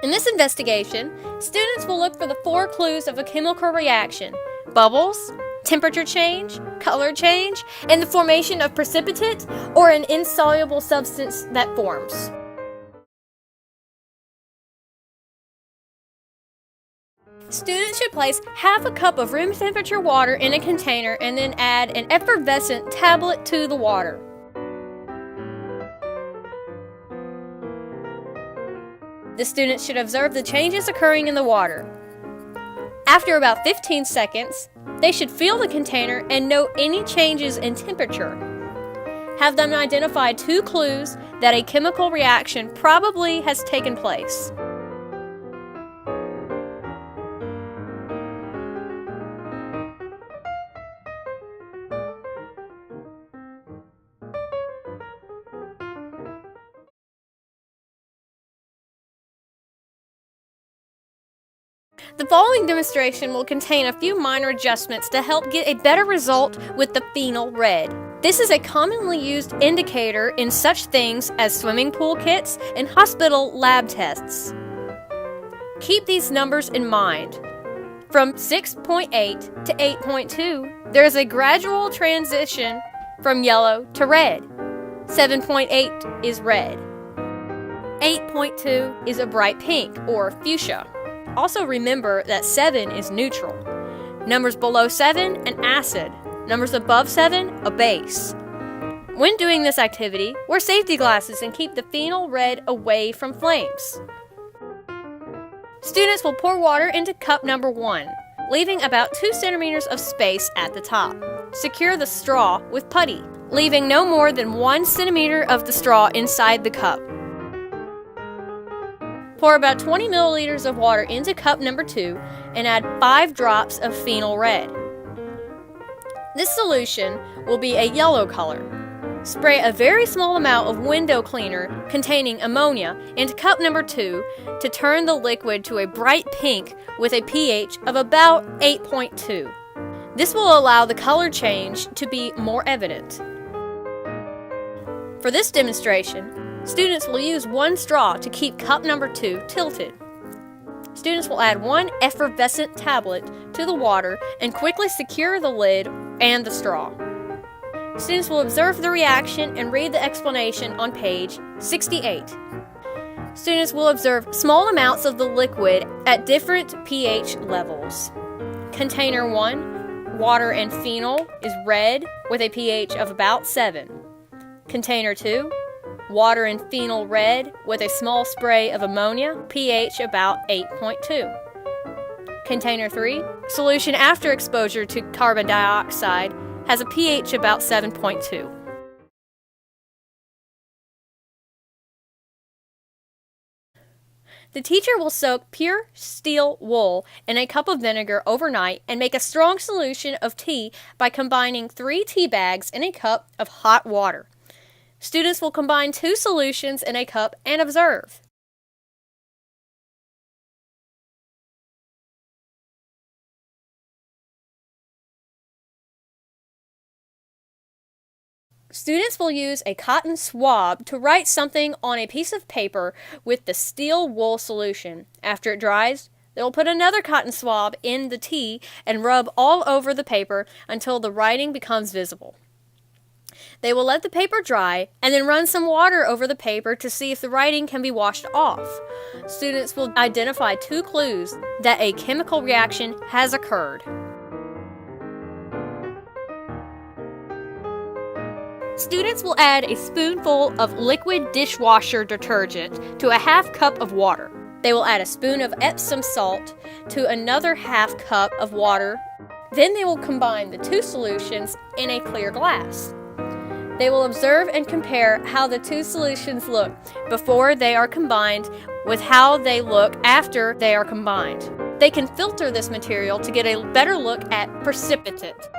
In this investigation, students will look for the 4 clues of a chemical reaction: bubbles, temperature change, color change, and the formation of precipitate or an insoluble substance that forms. Students should place half a cup of room temperature water in a container and then add an effervescent tablet to the water. The students should observe the changes occurring in the water. After about 15 seconds, they should feel the container and note any changes in temperature. Have them identify 2 clues that a chemical reaction probably has taken place. The following demonstration will contain a few minor adjustments to help get a better result with the phenol red. This is a commonly used indicator in such things as swimming pool kits and hospital lab tests. Keep these numbers in mind. From 6.8 to 8.2, there is a gradual transition from yellow to red. 7.8 is red. 8.2 is a bright pink or fuchsia. Also remember that 7 is neutral. Numbers below 7, an acid. Numbers above 7, a base. When doing this activity, wear safety glasses and keep the phenol red away from flames. Students will pour water into cup number 1, leaving about 2 centimeters of space at the top. Secure the straw with putty, leaving no more than 1 centimeter of the straw inside the cup. Pour about 20 milliliters of water into cup number 2 and add 5 drops of phenol red. This solution will be a yellow color. Spray a very small amount of window cleaner containing ammonia into cup number 2 to turn the liquid to a bright pink with a pH of about 8.2. This will allow the color change to be more evident. For this demonstration, students will use 1 straw to keep cup number 2 tilted. Students will add 1 effervescent tablet to the water and quickly secure the lid and the straw. Students will observe the reaction and read the explanation on page 68. Students will observe small amounts of the liquid at different pH levels. Container 1, water and phenol, is red with a pH of about 7. Container 2, water and phenol red with a small spray of ammonia, pH about 8.2. Container 3, solution after exposure to carbon dioxide, has a pH about 7.2. The teacher will soak pure steel wool in a cup of vinegar overnight and make a strong solution of tea by combining 3 tea bags in a cup of hot water. Students will combine 2 solutions in a cup and observe. Students will use a cotton swab to write something on a piece of paper with the steel wool solution. After it dries, they will put another cotton swab in the tea and rub all over the paper until the writing becomes visible. They will let the paper dry and then run some water over the paper to see if the writing can be washed off. Students will identify 2 clues that a chemical reaction has occurred. Students will add a spoonful of liquid dishwasher detergent to a half cup of water. They will add a spoon of Epsom salt to another half cup of water. Then they will combine the 2 solutions in a clear glass. They will observe and compare how the 2 solutions look before they are combined with how they look after they are combined. They can filter this material to get a better look at precipitate.